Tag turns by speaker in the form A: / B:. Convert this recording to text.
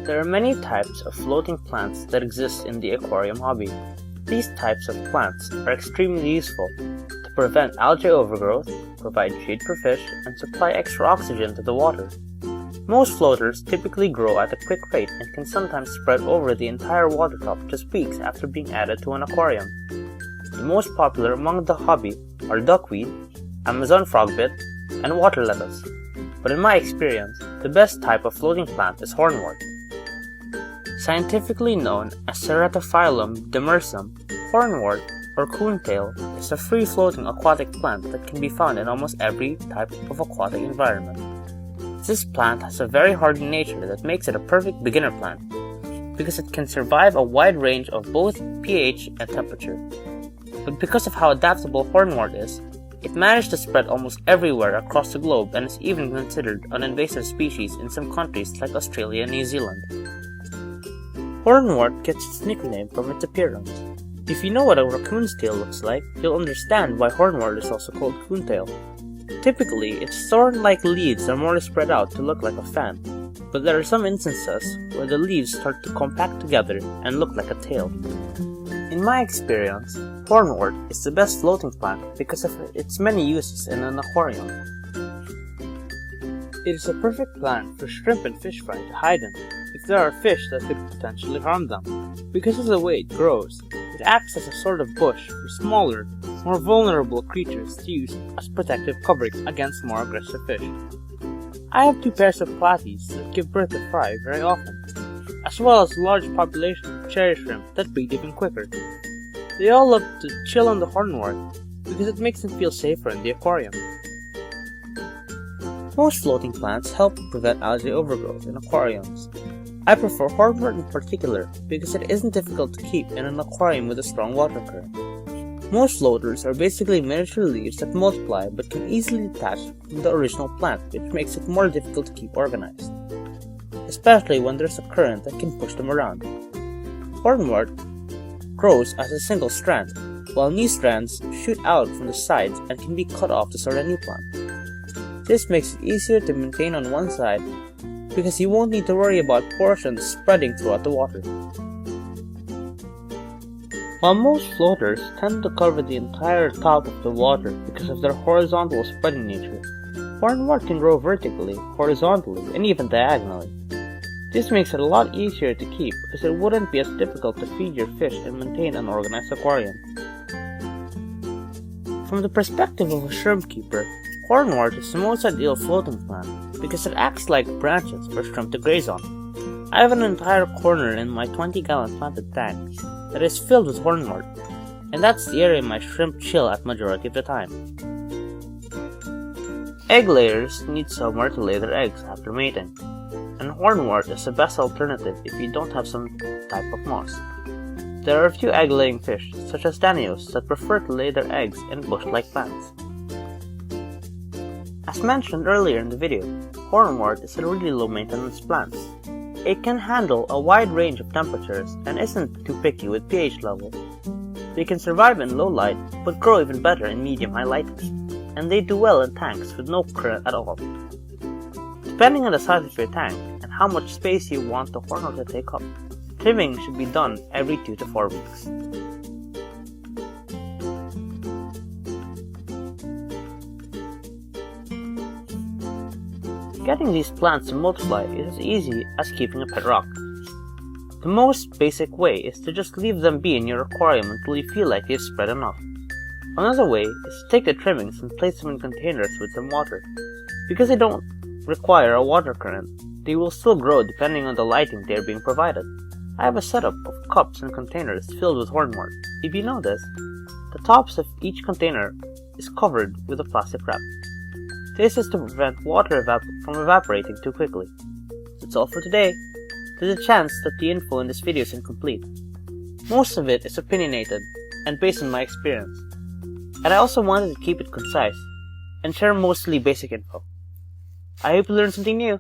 A: There are many types of floating plants that exist in the aquarium hobby. These types of plants are extremely useful to prevent algae overgrowth, provide shade for fish, and supply extra oxygen to the water. Most floaters typically grow at a quick rate and can sometimes spread over the entire water top just weeks after being added to an aquarium. The most popular among the hobby are duckweed, Amazon frogbit, and water lettuce. But in my experience, the best type of floating plant is hornwort. Scientifically known as Ceratophyllum demersum, hornwort, or coontail, is a free-floating aquatic plant that can be found in almost every type of aquatic environment. This plant has a very hardy nature that makes it a perfect beginner plant, because it can survive a wide range of both pH and temperature. But because of how adaptable hornwort is, it managed to spread almost everywhere across the globe and is even considered an invasive species in some countries like Australia and New Zealand. Hornwort gets its nickname from its appearance. If you know what a raccoon's tail looks like, you'll understand why hornwort is also called coontail. Typically, its thorn-like leaves are more spread out to look like a fan, but there are some instances where the leaves start to compact together and look like a tail. In my experience, hornwort is the best floating plant because of its many uses in an aquarium. It is a perfect plant for shrimp and fish fry to hide in if there are fish that could potentially harm them. Because of the way it grows, it acts as a sort of bush for smaller, more vulnerable creatures to use as protective covering against more aggressive fish. I have 2 pairs of platies that give birth to fry very often, as well as a large population of cherry shrimp that breed even quicker. They all love to chill on the hornwort because it makes them feel safer in the aquarium. Most floating plants help prevent algae overgrowth in aquariums. I prefer hornwort in particular because it isn't difficult to keep in an aquarium with a strong water current. Most floaters are basically miniature leaves that multiply but can easily detach from the original plant, which makes it more difficult to keep organized, especially when there's a current that can push them around. Hornwort grows as a single strand, while new strands shoot out from the sides and can be cut off to start a new plant. This makes it easier to maintain on one side because you won't need to worry about portions spreading throughout the water. While most floaters tend to cover the entire top of the water because of their horizontal spreading nature, hornwort can grow vertically, horizontally, and even diagonally. This makes it a lot easier to keep because it wouldn't be as difficult to feed your fish and maintain an organized aquarium. From the perspective of a shrimp keeper, hornwort is the most ideal floating plant because it acts like branches for shrimp to graze on. I have an entire corner in my 20-gallon planted tank that is filled with hornwort, and that's the area my shrimp chill at majority of the time. Egg layers need somewhere to lay their eggs after mating, and hornwort is the best alternative if you don't have some type of moss. There are a few egg-laying fish, such as danios, that prefer to lay their eggs in bush-like plants. As mentioned earlier in the video, hornwort is a really low-maintenance plant. It can handle a wide range of temperatures and isn't too picky with pH level. They can survive in low light, but grow even better in medium-high lightings, and they do well in tanks with no current at all. Depending on the size of your tank and how much space you want the hornwort to take up, trimming should be done every 2 to 4 weeks. Getting these plants to multiply is as easy as keeping a pet rock. The most basic way is to just leave them be in your aquarium until you feel like they've spread enough. Another way is to take the trimmings and place them in containers with some water. Because they don't require a water current, they will still grow depending on the lighting they are being provided. I have a setup of cups and containers filled with hornwort. If you know this, the tops of each container is covered with a plastic wrap. This is to prevent water from evaporating too quickly. That's all for today. There's a chance that the info in this video is incomplete. Most of it is opinionated and based on my experience, and I also wanted to keep it concise and share mostly basic info. I hope you learned something new.